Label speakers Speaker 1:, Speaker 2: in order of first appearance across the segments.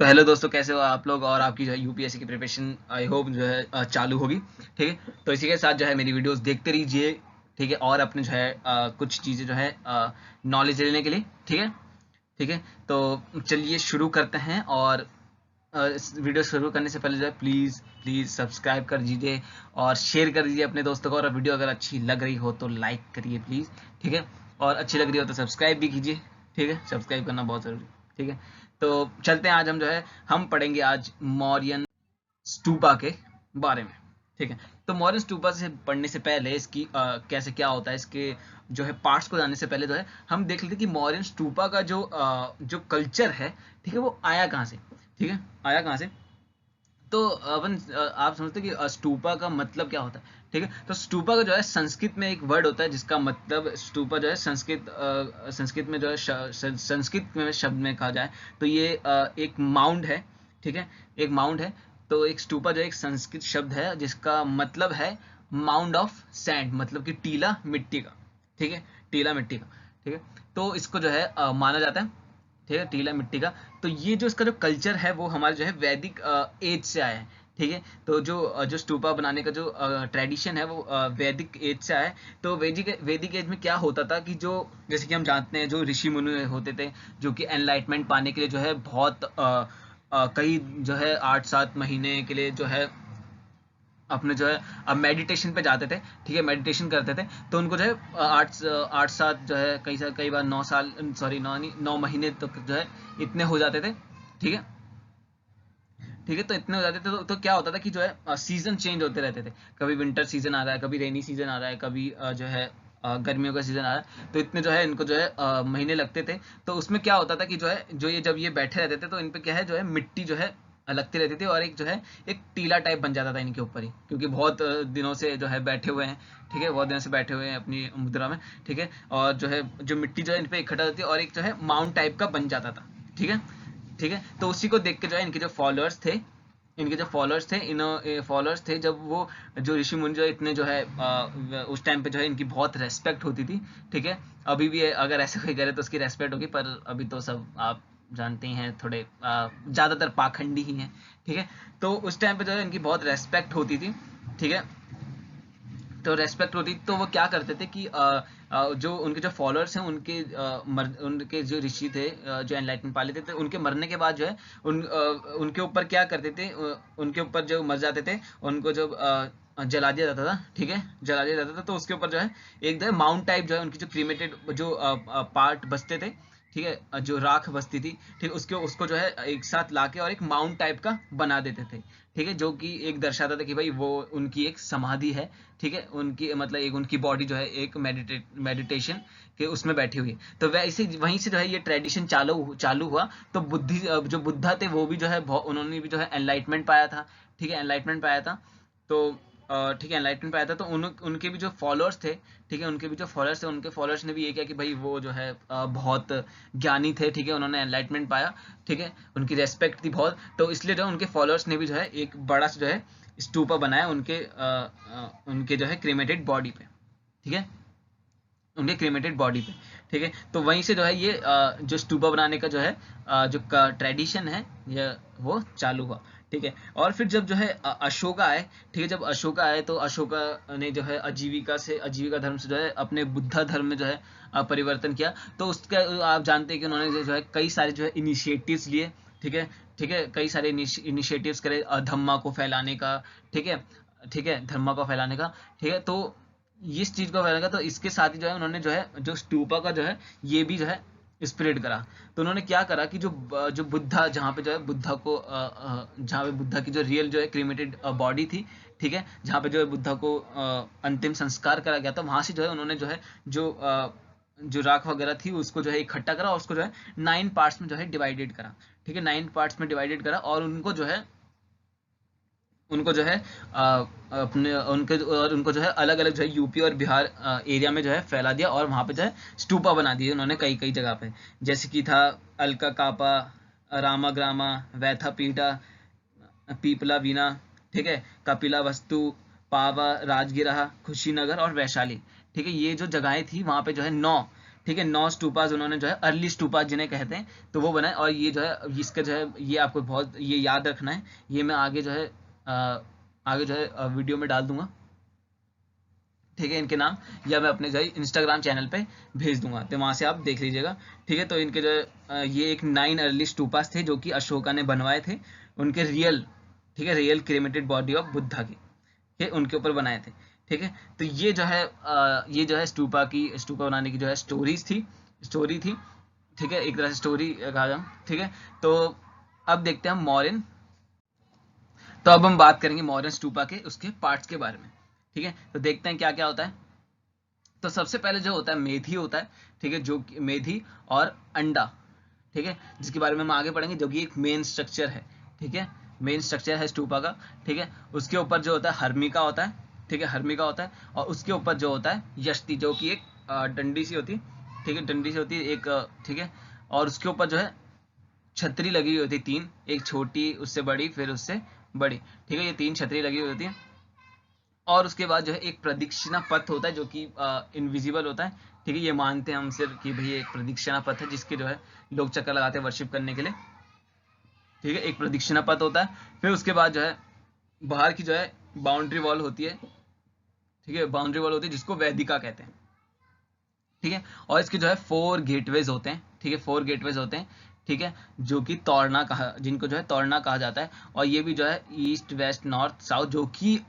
Speaker 1: तो हेलो दोस्तों, कैसे हो आप लोग। और आपकी जो है यूपीएससी की प्रिपरेशन आई होप जो है चालू होगी। ठीक है, तो इसी के साथ जो है मेरी वीडियोस देखते रहिए। ठीक है, और अपने जो है कुछ चीज़ें जो है नॉलेज लेने के लिए। ठीक है। ठीक है, तो चलिए शुरू करते हैं। और इस वीडियो शुरू करने से पहले जो है प्लीज़ प्लीज़ सब्सक्राइब कर दीजिए और शेयर कर दीजिए अपने दोस्तों को। और वीडियो अगर अच्छी लग रही हो तो लाइक करिए प्लीज़। ठीक है, और अच्छी लग रही हो तो सब्सक्राइब भी कीजिए। ठीक है, सब्सक्राइब करना बहुत ज़रूरी है। ठीक है, तो चलते हैं। आज हम जो है हम पढ़ेंगे आज मौर्यन स्तूपा के बारे में। ठीक है, तो मौर्यन स्तूपा से पढ़ने से पहले इसकी कैसे क्या होता है, इसके जो है पार्ट्स को जानने से पहले जो है हम देख लेते हैं कि मौर्यन स्तूपा का जो कल्चर है, ठीक है, वो आया कहाँ से। ठीक है, आया कहाँ से। तो अपन आप समझते हैं कि स्तूपा का मतलब क्या होता है। ठीक है, तो स्तूपा का जो है संस्कृत में एक वर्ड होता है जिसका मतलब स्तूपा जो है संस्कृत में जो है संस्कृत में शब्द में कहा जाए तो ये एक माउंड है। ठीक है, एक माउंड है। तो एक स्तूपा जो एक संस्कृत शब्द है जिसका मतलब है माउंड ऑफ सैंड, मतलब कि टीला मिट्टी का। ठीक है, टीला मिट्टी का। ठीक है, तो इसको जो है माना जाता है। ठीक है, टीला मिट्टी का। तो ये जो इसका जो कल्चर है वो हमारे जो है वैदिक एज से आया है। ठीक है, तो जो स्तूपा बनाने का जो ट्रेडिशन है वो वैदिक एज से आया है। तो वैदिक एज में क्या होता था कि जो जैसे कि हम जानते हैं जो ऋषि मुनि होते थे जो कि एनलाइटमेंट पाने के लिए जो है बहुत कई जो है 8-7 महीने के लिए जो है अपने जो है अब मेडिटेशन पे जाते थे। ठीक है, मेडिटेशन करते थे। तो उनको जो है 8-7 जो है कई बार 9 साल, सॉरी 9 नहीं, 9 महीने तक जो है इतने हो जाते थे। ठीक है। ठीक है, तो इतने हो जाते थे तो क्या होता था कि जो है सीजन चेंज होते रहते थे। कभी विंटर सीजन आ रहा है, कभी रेनी सीजन आ रहा है, कभी जो है गर्मियों का सीजन आ रहा है। तो इतने जो है इनको जो है महीने लगते थे। तो उसमें क्या होता था कि जो है जो ये जब ये बैठे रहते थे तो इन पे क्या है जो है मिट्टी जो है लगती रहती थी और एक जो है एक टीला टाइप बन जाता था इनके ऊपर ही, क्योंकि बहुत दिनों से जो है बैठे हुए हैं। ठीक है, बहुत दिनों से बैठे हुए हैं अपनी मुद्रा में। ठीक है, और जो है जो मिट्टी जो है इन पे इकट्ठा होती है और एक जो है माउंट टाइप का बन जाता था। ठीक है। ठीक है, तो उसी को देख के जो है इनके जो फॉलोअर्स थे इन फॉलोअर्स थे जब वो जो ऋषि मुनि जो इतने जो है उस टाइम पे जो है इनकी बहुत रेस्पेक्ट होती थी। ठीक है, अभी भी अगर ऐसे कोई करे तो उसकी रेस्पेक्ट होगी, पर अभी तो सब आप जानते ही हैं थोड़े ज़्यादातर पाखंडी ही हैं। ठीक है, तो उस टाइम पे जो है इनकी बहुत रेस्पेक्ट होती थी। ठीक है, तो रेस्पेक्ट होती तो वो क्या करते थे कि जो उनके जो फॉलोअर्स हैं उनके जो ऋषि थे जो एनलाइटमेंट पा लेते थे उनके मरने के बाद जो है उनके ऊपर क्या करते थे, उनके ऊपर जो मर जाते थे उनको जब जला दिया जाता था। ठीक है, जला दिया जाता था तो उसके ऊपर जो है एक जो है माउंट टाइप जो है उनकी जो क्रीमेटेड जो पार्ट बचते थे। ठीक है, जो राख बचती थी, ठीक, उसके उसको जो है एक साथ लाके और एक माउंट टाइप का बना देते थे। ठीक है, जो कि एक दर्शाता था कि भाई वो उनकी एक समाधि है। ठीक है, उनकी मतलब एक उनकी बॉडी जो है एक मेडिटेशन के उसमें बैठी हुई है। तो वैसे वहीं से जो है ये ट्रेडिशन चालू चालू हुआ। तो जो बुद्धा थे वो भी जो है उन्होंने भी जो है एनलाइटमेंट पाया था। ठीक है, एनलाइटमेंट पाया था। तो ठीक है, एनलाइटमेंट पाया था तो उनके भी जो फॉलोअर्स थे। ठीक है, उनके भी जो फॉलोअर्स थे उनके फॉलोअर्स ने भी ये किया कि भाई वो जो है बहुत ज्ञानी थे। ठीक है, उन्होंने एनलाइटमेंट पाया। ठीक है, उनकी रेस्पेक्ट थी बहुत, तो इसलिए जो है उनके फॉलोअर्स ने भी जो है एक बड़ा सा जो है स्तूपा बनाया उनके जो है क्रीमेटेड बॉडी पे। ठीक है, उनके क्रीमेटेड बॉडी पे। ठीक है, तो वहीं से जो है ये जो स्तूपा बनाने का जो है जो ट्रेडिशन है ये वो चालू हुआ। ठीक है, और फिर जब जो है अशोका आए। ठीक है, जब अशोका आए तो अशोका ने जो है आजीविका धर्म से जो है अपने बुद्धा धर्म में जो है परिवर्तन किया। तो उसका आप जानते हैं कि उन्होंने जो है कई सारे जो है इनिशिएटिव्स लिए। ठीक है। ठीक है, कई सारे इनिशिएटिव्स करे धम्मा को फैलाने का। ठीक है। ठीक है, धर्मा को फैलाने का। ठीक है, तो इस चीज को फैलाने का, तो इसके साथ ही जो है उन्होंने जो है जो स्तूपा का जो है ये भी जो है स्प्रेड करा। तो उन्होंने क्या करा कि जो बुद्धा जहाँ पे जो है बुद्धा को जहाँ पे बुद्धा की जो रियल जो है क्रीमेटेड बॉडी थी। ठीक है, जहाँ पे जो है बुद्धा को अंतिम संस्कार करा गया था वहां से जो है उन्होंने जो है जो राख वगैरह थी उसको जो है इकट्ठा करा और उसको जो है 9 पार्ट्स में जो है डिवाइडेड करा। ठीक है, 9 पार्ट्स में डिवाइडेड करा और उनको जो है उनको जो है अलग अलग जो है यूपी और बिहार एरिया में जो है फैला दिया और वहां पे जो है स्टूपा बना दिए उन्होंने कई कई जगह पे। जैसे कि था अलका कापा, रामा ग्रामा, वैथा पीटा, पीपला वीना। ठीक है, कपिला वस्तु, पावा, राजगिरा, खुशीनगर और वैशाली। ठीक है, ये जो जगहें थी वहां पे जो है 9 ठीक है। 9 स्टूपाज उन्होंने जो है अर्ली स्टूपाज जिन्हें कहते हैं, तो वो बनाए। और ये जो है इसका जो है ये आपको बहुत ये याद रखना है, ये मैं आगे जो है आगे जो है वीडियो में डाल दूंगा, ठीक है, इनके नाम, या मैं अपने जो है इंस्टाग्राम चैनल पे भेज दूंगा, तो वहाँ से आप देख लीजिएगा, ठीक है। तो इनके जो है ये एक 9 अर्ली स्टूपास थे जो कि अशोका ने बनवाए थे, उनके रियल, ठीक है, रियल क्रेमेटेड बॉडी ऑफ बुद्धा की, ठीक है, उनके ऊपर बनाए थे, ठीक है। तो ये जो है स्टूपा बनाने की जो है स्टोरी थी, ठीक है, एक तरह से स्टोरी कहा जाए, ठीक है। तो अब देखते हैं हम मौर्यन, तो अब हम बात करेंगे मॉडर्न स्टूपा के उसके पार्ट्स के बारे में, ठीक है। तो देखते हैं क्या क्या होता है। तो सबसे पहले जो होता है मेधी होता है, ठीक है, जो कि मेधी और अंडा, ठीक है, जिसके बारे में हम आगे पढ़ेंगे, जो कि एक मेन स्ट्रक्चर है, ठीक है, मेन स्ट्रक्चर है स्टूपा का, ठीक है। उसके ऊपर जो होता है हर्मिका होता है, ठीक है, हर्मिका होता है, और उसके ऊपर जो होता है यष्टि, जो कि एक डंडी सी होती है, ठीक है, डंडी सी होती है एक, ठीक है। और उसके ऊपर जो है छतरी लगी हुई होती है 3, एक छोटी, उससे बड़ी, फिर उससे बड़ी, ठीक है, ये 3 छतरी लगी हुई होती है। और उसके बाद जो है एक प्रदक्षिणा पथ होता है जो कि इनविजिबल होता है, ठीक है, ये मानते हैं हम सिर्फ कि भाई एक प्रदक्षिणा पथ है जिसके जो है लोग चक्कर लगाते हैं वर्शिप करने के लिए, ठीक है, एक प्रदक्षिणा पथ होता है। फिर उसके बाद जो है बाहर की जो है बाउंड्री वॉल होती है, ठीक है, बाउंड्री वॉल होती है जिसको वेदिका कहते हैं, ठीक है। और इसके जो है 4 गेटवेज होते हैं, ठीक है, 4 गेटवेज होते हैं, ठीक है, जो कि तोड़ना कहा, जिनको जो है तोड़ना कहा जाता है। और ये भी जो है ईस्ट वेस्ट नॉर्थ साउथ, जो कि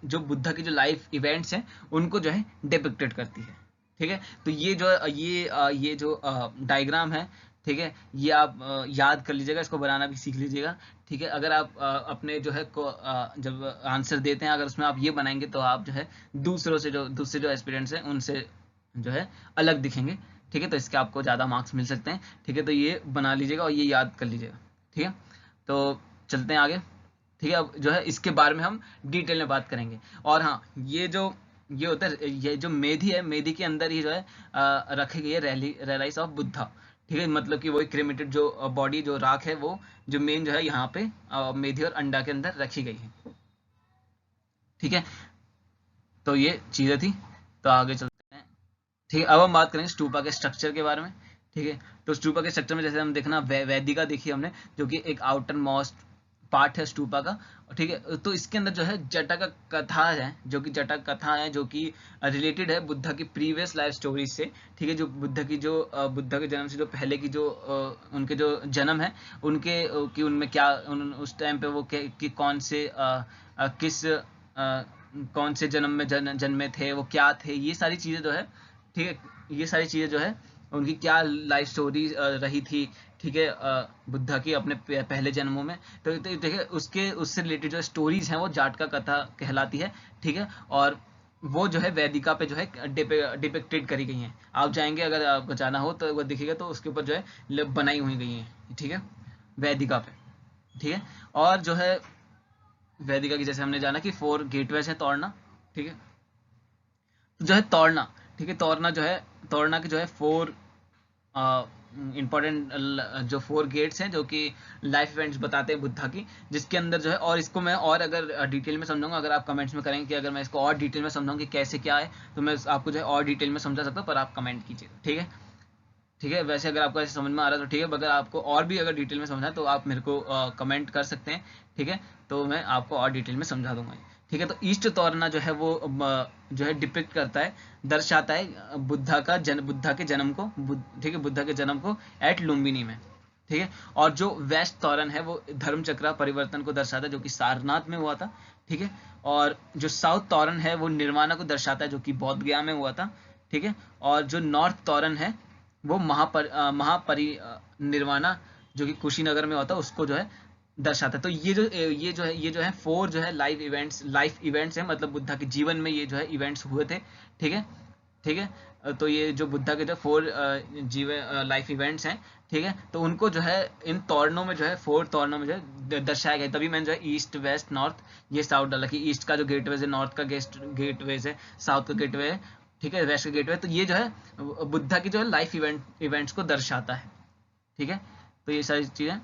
Speaker 1: जो बुद्धा की जो लाइफ इवेंट्स हैं उनको जो है डिपिक्टेड करती है, ठीक है। तो ये जो ये जो डायग्राम है, ठीक है, ये आप याद कर लीजिएगा, इसको बनाना भी सीख लीजिएगा, ठीक है। अगर आप अपने जो है जब आंसर देते हैं, अगर उसमें आप ये बनाएंगे तो आप जो है दूसरे जो एस्पिरेंट्स हैं उनसे जो है अलग दिखेंगे, ठीक है। तो इसके आपको ज़्यादा मार्क्स मिल सकते हैं, ठीक है। तो ये बना लीजिएगा और ये याद कर लीजिएगा, ठीक है। तो चलते हैं आगे, ठीक है। अब जो है इसके बारे में हम डिटेल में बात करेंगे। और हाँ, ये होता है, ये जो मेधी है, मेधी के अंदर ही जो है रखी गई है रेलाइस ऑफ बुद्धा, ठीक है, मतलब कि वही क्रेमेटेड जो बॉडी जो राख है वो जो मेन जो है यहाँ पे मेधी और अंडा के अंदर रखी गई है, ठीक है। तो ये चीज़ें थी, तो आगे चलते हैं, ठीक है। अब हम बात करेंगे स्टूपा के स्ट्रक्चर के बारे में, ठीक है। तो स्टूपा के स्ट्रक्चर में जैसे हम देखना वेदिका देखी हमने, जो कि एक आउटर मोस्ट पार्ट है स्टूपा का, ठीक है। तो इसके अंदर जो है जटा कथा है, जो कि जटा कथा है, जो कि रिलेटेड है बुद्धा की प्रीवियस लाइफ स्टोरीज से, ठीक है। जो बुद्धा के जन्म से जो पहले की जो उनके जो जन्म है उनके कि उनमें क्या उस टाइम पे वो कि कौन से जन्म में जन्मे थे, वो क्या थे, ये सारी चीज़ें जो है, ठीक है, ये सारी चीज़ें जो है उनकी क्या लाइफ स्टोरी रही थी, ठीक है, बुद्धा की अपने पहले जन्मों में। तो देखिए उससे रिलेटेड जो स्टोरीज हैं वो जाटका कथा कहलाती है, ठीक है। और वो जो है वेदिका पे जो है डिपिक्टेड करी गई हैं। आप जाएंगे, अगर आपको जाना हो तो वो दिखेगा, तो उसके ऊपर जो है बनाई हुई गई हैं, ठीक है, वेदिका पे, ठीक है। और जो है वेदिका की जैसे हमने जाना कि 4 गेटवेज है तोड़ना, ठीक है। तो जो है तोड़ना, ठीक है, तोड़ना के जो है 4 इंपॉर्टेंट जो 4 गेट्स हैं जो कि लाइफ इवेंट्स बताते हैं बुद्धा की, जिसके अंदर जो है, और इसको मैं और अगर डिटेल में समझाऊंगा, अगर आप कमेंट्स में करेंगे कि अगर मैं इसको और डिटेल में समझाऊंगा कि कैसे क्या है, तो मैं आपको जो है और डिटेल में समझा सकता हूँ, पर आप कमेंट कीजिएगा, ठीक है, ठीक है। वैसे अगर आपको ऐसे समझ में आ रहा है तो ठीक है, अगर आपको और भी अगर डिटेल में समझना है तो आप मेरे को कमेंट कर सकते हैं, ठीक है, तो मैं आपको और डिटेल में समझा दूंगा, ठीक है। तो ईस्ट तोरना जो है वो जो है डिपिक्ट करता है, दर्शाता है बुद्धा के जन्म को, ठीक है, बुद्धा के जन्म को एट लुम्बिनी में, ठीक है। और जो वेस्ट तोरण है वो धर्म चक्र परिवर्तन को दर्शाता है, जो कि सारनाथ में हुआ था, ठीक है। और जो साउथ तोरण है वो निर्वाणा को दर्शाता है, जो कि बोध गया में हुआ था, ठीक है। और जो नॉर्थ तोरण है वो महापरि निर्वाणा, जो कि कुशीनगर में होता है, उसको जो है दर्शाता है। तो ये जो है 4 जो है लाइफ इवेंट्स है, मतलब बुद्धा के जीवन में ये जो है इवेंट्स हुए थे, ठीक है, ठीक है। तो ये जो बुद्धा के जो 4 लाइफ इवेंट्स हैं, ठीक है, तो उनको जो है इन तोरणों में जो है 4 तोरणों में जो है दर्शाया गया। तभी मैंने जो है ईस्ट वेस्ट नॉर्थ ये साउथ डाला कि ईस्ट का जो गेटवेज है, नॉर्थ का गेटवेज है, साउथ का गेटवे है, ठीक है, वेस्ट का गेटवे। तो ये जो है बुद्धा की जो है लाइफ इवेंट्स को दर्शाता है, ठीक है। तो ये सारी चीज़ें,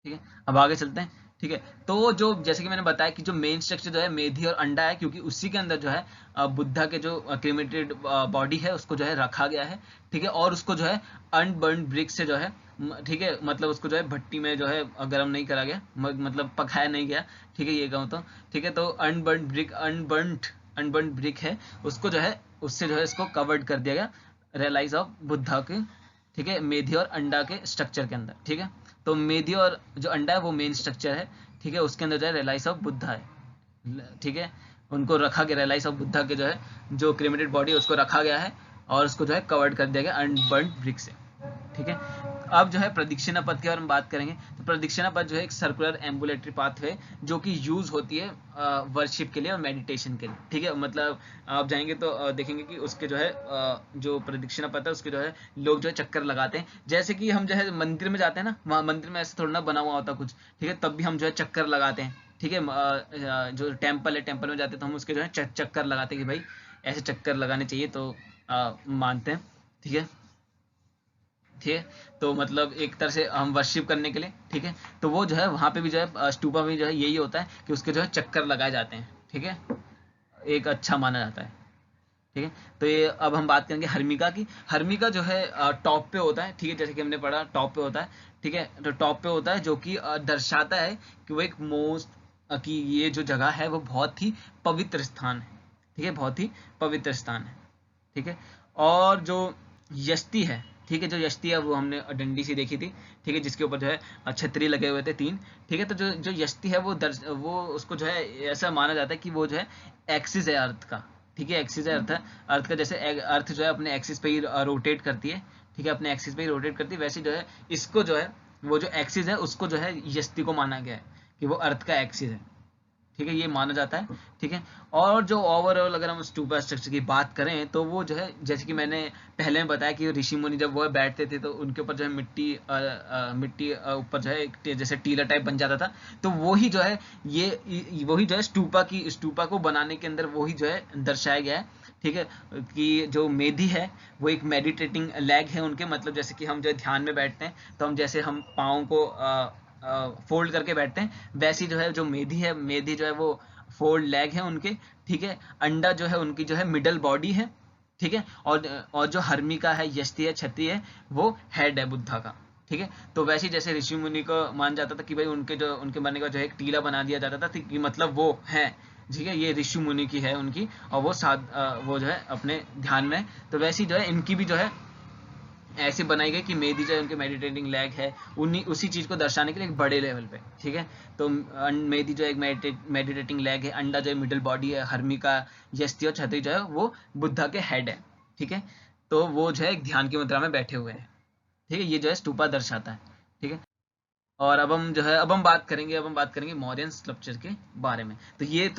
Speaker 1: ठीक है। अब आगे चलते हैं, ठीक है। तो जो जैसे कि मैंने बताया कि जो मेन स्ट्रक्चर जो है मेधी और अंडा है, क्योंकि उसी के अंदर जो है बुद्धा के जो क्रीमेटेड बॉडी है उसको जो है रखा गया है, ठीक है। और उसको जो है अनबर्न ब्रिक से जो है ठीक है, मतलब उसको जो है भट्टी में जो है गर्म नहीं करा गया, मतलब पकाया नहीं गया, ठीक है, ये कहूँ तो, ठीक है। तो अनबर्न ब्रिक है, उसको जो है उससे जो है इसको कवर्ड कर दिया गया रियलाइज ऑफ बुद्धा के, ठीक है, मेधी और अंडा के स्ट्रक्चर के अंदर, ठीक है। तो मेधी और जो अंडा है वो मेन स्ट्रक्चर है, ठीक है, उसके अंदर जो है रियलाइज ऑफ बुद्धा है, ठीक है। उनको रखा गया, रियलाइज ऑफ बुद्धा के जो है जो क्रीमेटेड बॉडी है उसको रखा गया है और उसको जो है कवर्ड कर दिया गया अनबर्न ब्रिक से, ठीक है। अब जो है प्रदक्षिणा पथ के बारे में बात करेंगे। तो प्रदक्षिणा पथ जो है एक सर्कुलर एम्बुलेटरी पाथवे जो कि यूज होती है वर्शिप के लिए और मेडिटेशन के लिए, ठीक है। मतलब आप जाएंगे तो देखेंगे कि उसके जो है जो प्रदक्षिणा पथ है उसके जो है लोग जो है चक्कर लगाते हैं, जैसे कि हम जो है मंदिर में जाते हैं ना, वहाँ मंदिर में ऐसे थोड़ा ना बना हुआ होता कुछ, ठीक है, तब भी हम जो है चक्कर लगाते हैं, ठीक है। जो टेम्पल है, टेम्पल में जाते हैं तो हम उसके जो है चक्कर लगाते हैं कि भाई ऐसे चक्कर लगाने चाहिए, तो मानते हैं, ठीक है, ठीक है। तो मतलब एक तरह से हम वर्शिप करने के लिए, ठीक है। तो वो जो है वहाँ पे भी जो है स्टूपा में जो है यही होता है कि उसके जो है चक्कर लगाए जाते हैं, ठीक है, एक अच्छा माना जाता है, ठीक है। तो ये अब हम बात करेंगे हर्मिका की। हर्मिका जो है टॉप पे होता है, ठीक है, जैसे कि हमने पढ़ा टॉप पे होता है, ठीक है। तो टॉप पे होता है जो कि दर्शाता है कि वो एक मोस्ट कि ये जो जगह है वो बहुत ही पवित्र स्थान है, ठीक है, बहुत ही पवित्र स्थान है, ठीक है। और जो यष्टि है, ठीक है, जो यष्टि है वो हमने डंडी सी देखी थी, ठीक है, जिसके ऊपर जो है छतरी लगे हुए थे 3, ठीक है। तो जो जो यष्टि है वो उसको जो है ऐसा माना जाता है कि वो जो है एक्सिस है अर्थ का, ठीक है, एक्सिस है अर्थ का, जैसे अर्थ जो है अपने एक्सिस पे ही रोटेट करती है, ठीक है, अपने एक्सिस पे ही रोटेट करती है, वैसे जो है इसको जो है वो जो एक्सिस है उसको जो है यष्टि को माना गया है कि वो अर्थ का एक्सिस है, ठीक है, ये माना जाता है, ठीक है। और जो ओवरऑल अगर हम स्टूपा स्ट्रक्चर की बात करें तो वो जो है जैसे कि मैंने पहले में बताया कि ऋषि मुनि जब वो बैठते थे तो उनके ऊपर जो है मिट्टी ऊपर जो है एक जैसे टीला टाइप बन जाता था, तो वही जो है वही जो है स्टूपा को बनाने के अंदर वही जो है दर्शाया गया है, ठीक है। कि जो मेधी है वो एक मेडिटेटिंग लैग है उनके, मतलब जैसे कि हम जो है ध्यान में बैठते हैं तो हम जैसे हम पाँव को फोल्ड करके बैठते हैं, वैसी जो है जो मेधी है, मेधी जो है वो फोल्ड लेग है उनके, ठीक है। अंडा जो है उनकी जो है मिडल बॉडी है, ठीक है। और जो हर्मिका है, यष्टि है, छती है, वो हेड है बुद्धा का, ठीक है। तो वैसे जैसे ऋषि मुनि को मान जाता था कि भाई उनके मरने का जो है एक टीला बना दिया जाता था कि मतलब वो है, ठीक है, ये ऋषि मुनि की है उनकी, और वो जो है अपने ध्यान में, तो वैसी जो है इनकी भी जो है ऐसे बनाई गई कि मेधी जो है उनके मेडिटेटिंग लैग है, उन्हीं उसी चीज को दर्शाने के लिए एक बड़े लेवल पे, ठीक है। तो मेधी जो है एक मेडिटेटिंग लैग है, अंडा जो है मिडिल बॉडी है, हर्मिका, यष्टि और छतरी जो है वो बुद्धा के हेड है, ठीक है। तो वो जो है एक ध्यान की मुद्रा में बैठे हुए हैं, ठीक है, ये जो है स्तूपा दर्शाता है, ठीक है। और अब हम बात करेंगे मौर्यन स्कल्पचर के बारे में। तो ये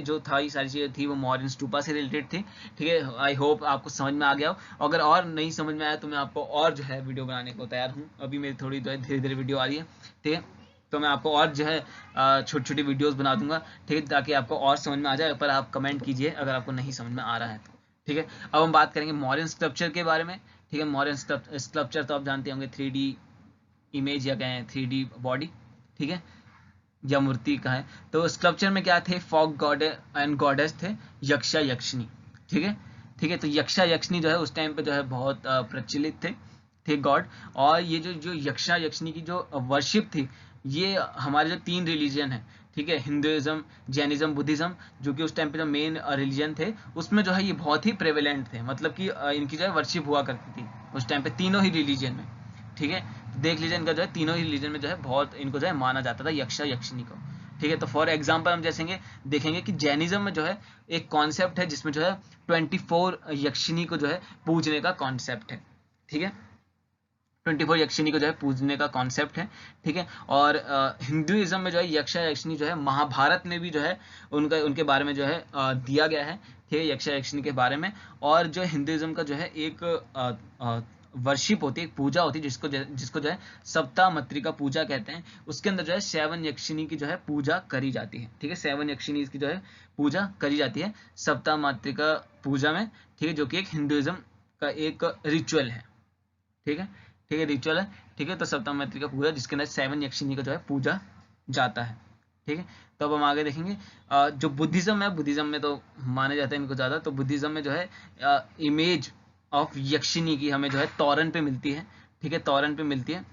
Speaker 1: जो था ये सारी चीजें थी वो मौर्यन स्टूपा से रिलेटेड थी, ठीक है। आई होप आपको समझ में आ गया हो, अगर और नहीं समझ में आया तो मैं आपको और जो है वीडियो बनाने को तैयार हूँ, अभी मेरी थोड़ी जो है धीरे धीरे वीडियो आ रही है, ठीक है। तो मैं आपको और जो है छोटी छोटी वीडियोस बना दूंगा, ठीक है, ताकि आपको और समझ में आ जाए, पर आप कमेंट कीजिए अगर आपको नहीं समझ में आ रहा है तो, ठीक है। अब हम बात करेंगे मौर्यन स्कल्पचर के बारे में, ठीक है। मौर्यन स्कल्पचर तो आप जानते होंगे 3D इमेज या कहें 3D बॉडी, ठीक है, या मूर्ति का है। तो स्कल्पचर में क्या थे, फॉग गॉड एंड गॉडेस थे, यक्षा यक्षिणी, ठीक है, ठीक है। तो यक्षा यक्षिणी जो है उस टाइम पे जो है बहुत प्रचलित थे गॉड। और ये जो यक्षा यक्षिणी की जो वर्शिप थी, ये हमारे जो 3 रिलीजन है, ठीक है, हिंदुइज्म, जैनिज्म, बुद्धिज्म, जो कि उस टाइम पे जो मेन रिलीजन थे उसमें जो है ये बहुत ही प्रेवेलेंट थे, मतलब कि इनकी जो है वर्शिप हुआ करती थी उस टाइम पे तीनों ही रिलीजन में, ठीक है। देख लीजिए इनका जो है तीनों ही रिलीजन में जो है बहुत इनको जो है माना जाता था यक्षा यक्षिणी को, ठीक है। तो फॉर एग्जांपल हम जैसे देखेंगे कि जैनिज्म में जो है एक कॉन्सेप्ट है जिसमें जो है 24 यक्षिणी को जो है पूजने का कॉन्सेप्ट है, ठीक है, 24 यक्षिणी को जो है पूजने का कॉन्सेप्ट है, ठीक है। और हिंदुइज्म में जो है यक्षा यक्षिणी जो है महाभारत में भी जो है उनके बारे में जो है दिया गया है, ठीक है, यक्षा यक्षिणी के बारे में। और जो हिंदुइज्म का जो है एक वर्शिप होती है, एक पूजा होती है जिसको जो है सप्ता मातृका पूजा कहते हैं, उसके अंदर जो है 7 यक्षिणी की जो है पूजा करी जाती है, ठीक है, 7 यक्षिणी की जो है पूजा करी जाती है सप्ता मातृका पूजा में, ठीक है, जो कि एक हिंदुइज्म का एक रिचुअल है, ठीक है, ठीक है, रिचुअल है, ठीक है। तो सप्तम मातृका पूजा जिसके अंदर 7 यक्षिणी का जो है पूजा जाता है। ठीक है, तो अब हम आगे देखेंगे जो बुद्धिज्म है, बुद्धिज्म में तो माने जाते हैं इनको ज़्यादा, तो बुद्धिज्म में जो है इमेज ऑफ यक्षिनी की हमें जो है तोरण पे मिलती है। ठीक है, तोरण पे मिलती है।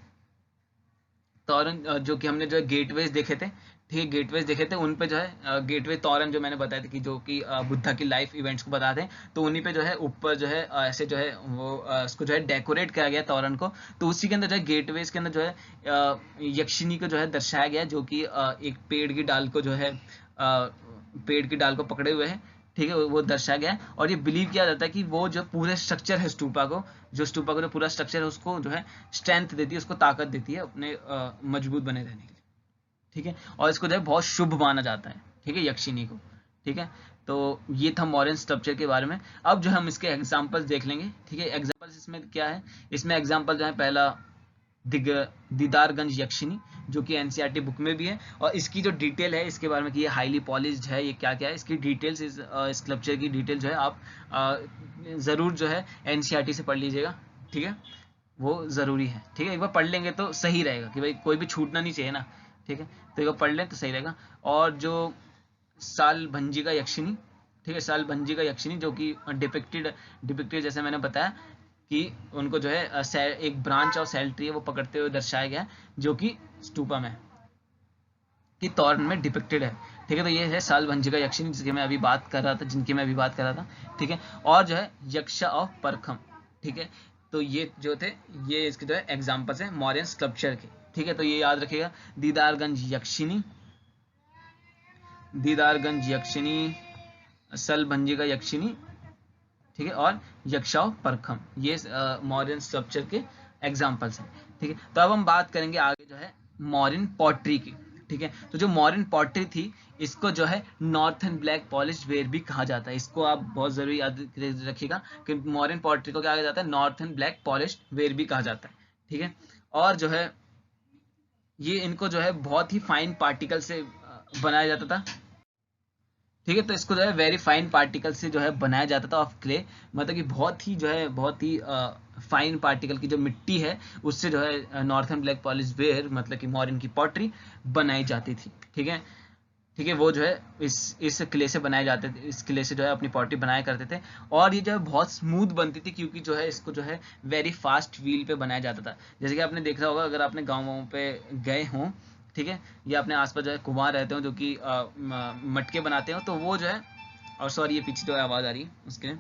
Speaker 1: तोरण जो कि हमने जो है गेटवेज देखे थे, ठीक है, गेटवेज देखे थे, उन पे जो है गेटवे तोरण जो मैंने बताया था कि जो कि बुद्धा की लाइफ इवेंट्स को बताते हैं, तो उन्हीं पे जो है ऊपर जो है ऐसे जो है वो उसको जो है डेकोरेट किया गया तोरण को। तो उसी के अंदर जो है गेटवेज के अंदर जो है यक्षिनी को जो है दर्शाया गया, जो कि एक पेड़ की डाल को जो है पेड़ की डाल को पकड़े हुए है। ठीक है, वो दर्शाया गया है। और ये बिलीव किया जाता है कि वो जो पूरे स्ट्रक्चर है स्तूपा को, जो स्तूपा का जो पूरा स्ट्रक्चर है उसको जो है स्ट्रेंथ देती है, उसको ताकत देती है अपने मजबूत बने रहने के लिए। ठीक है, और इसको जो है बहुत शुभ माना जाता है। ठीक है, यक्षिनी को। ठीक है, तो ये था मॉडर्न स्ट्रक्चर के बारे में। अब जो हम इसके एग्जांपल्स देख लेंगे। ठीक है, एग्जांपल्स इसमें क्या है, इसमें एग्जांपल जो है पहला दीदारगंज यक्षिनी, जो कि एनसीईआरटी बुक में भी है, और इसकी जो डिटेल है इसके बारे में कि ये हाईली पॉलिश्ड है, ये क्या क्या है, इसकी डिटेल्स, इस स्कल्पचर की डिटेल जो है आप ज़रूर जो है एनसीईआरटी से पढ़ लीजिएगा। ठीक है, वो ज़रूरी है। ठीक है, एक बार पढ़ लेंगे तो सही रहेगा कि भाई कोई भी छूटना नहीं चाहिए ना। ठीक है, तो एक बार पढ़ लें तो सही रहेगा। और जो साल भंजिका यक्षिनी, ठीक है, साल भंजिका यक्षिनी जो कि डिपिक्टेड जैसे मैंने बताया कि उनको जो है एक ब्रांच और सेल ट्री है वो पकड़ते हुए दर्शाया गया है, जो कि स्तूपा में की तौर में डिपिक्टेड है। ठीक है, तो ये है साल भंजिका यक्षिनी जिनकी मैं अभी बात कर रहा था। ठीक है, और जो है यक्षा ऑफ परखम। ठीक है, तो ये जो थे ये इसके जो है एग्जाम्पल्स हैं मॉडर्न स्कल्पचर के। ठीक है, तो ये याद रखिएगा, दीदारगंज यक्षिनी, सल भंजिका यक्षिनी, ठीक है, और यक्षाव परखम, ये मॉडर्न स्कल्पचर के एग्जांपल्स हैं। ठीक है, तो अब हम बात करेंगे आगे जो है मॉडर्न पॉटरी की। ठीक है, तो जो मॉडर्न पॉटरी थी इसको जो है नॉर्थन ब्लैक पॉलिश्ड वेयर भी कहा जाता है। इसको आप बहुत जरूरी याद रखिएगा कि मॉडर्न पॉटरी को क्या कहा जाता है, नॉर्थन ब्लैक पॉलिश्ड वेयर भी कहा जाता है। ठीक है, और जो है ये इनको जो है बहुत ही फाइन पार्टिकल से बनाया जाता था। ठीक है, तो इसको जो है वेरी फाइन पार्टिकल से जो है बनाया जाता था ऑफ क्ले, मतलब कि बहुत ही फाइन पार्टिकल की जो मिट्टी है उससे जो है नॉर्थन ब्लैक पॉलिश वेयर मतलब कि मॉडर्न की पॉटरी बनाई जाती थी। ठीक है, ठीक है, वो जो है इस क्ले से बनाए जाते थे, इस क्ले से जो है अपनी पॉटरी बनाया करते थे। और ये जो है बहुत स्मूथ बनती थी क्योंकि जो है इसको जो है वेरी फास्ट व्हील पे बनाया जाता था। जैसे कि आपने देखा होगा अगर आपने गाँव पे गए हों, ठीक है, या अपने आसपास जो है कुम्हार रहते हो जो कि मटके बनाते हो, तो वो जो है, और सॉरी ये पीछे जो है आवाज़ आ रही है उसके,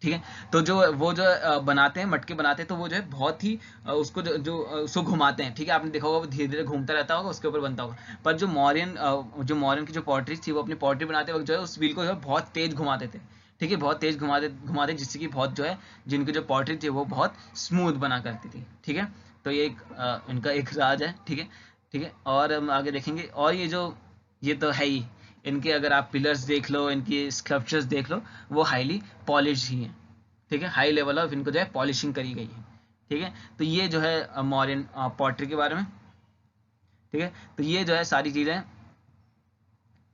Speaker 1: ठीक है, तो जो वो जो बनाते हैं, मटके बनाते हैं, तो वो जो है बहुत ही उसको उसको घुमाते हैं। ठीक है, आपने देखा होगा वो धीरे धीरे घूमता रहता होगा, उसके ऊपर बनता होगा। पर जो मॉडर्न की जो पॉटरी थी वो अपनी पॉटरी बनाते वक्त जो है उस व्हील को जो है बहुत तेज घुमाते थे। ठीक है, बहुत तेज घुमाते जिससे कि बहुत जो है जिनकी जो पॉटरी थी वो बहुत स्मूथ बना करती थी। ठीक है, तो ये इनका एक राज है। ठीक है, ठीक है, और हम आगे देखेंगे। और ये तो है ही, इनके अगर आप पिलर्स देख लो, इनकी स्कल्पचर्स देख लो, वो हाईली पॉलिश ही हैं। ठीक है, हाई लेवल ऑफ इनको जो है पॉलिशिंग करी गई है। ठीक है, तो ये जो है मॉडर्न पॉटरी के बारे में। ठीक है, तो ये जो है सारी चीज़ें।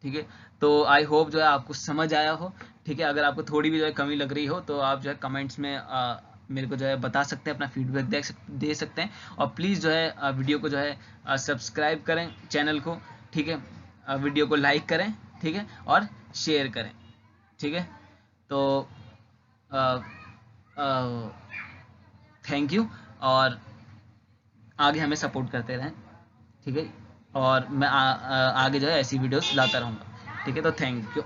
Speaker 1: ठीक है, तो आई होप जो है आपको समझ आया हो। ठीक है, अगर आपको थोड़ी भी जो है कमी लग रही हो तो आप जो है कमेंट्स में मेरे को जो है बता सकते हैं, अपना फीडबैक दे सकते हैं। और प्लीज़ जो है वीडियो को जो है सब्सक्राइब करें चैनल को। ठीक है, वीडियो को लाइक करें। ठीक है, और शेयर करें। ठीक है, तो थैंक यू, और आगे हमें सपोर्ट करते रहें। ठीक है, और मैं आगे जो है ऐसी वीडियोस लाता रहूँगा। ठीक है, तो थैंक यू।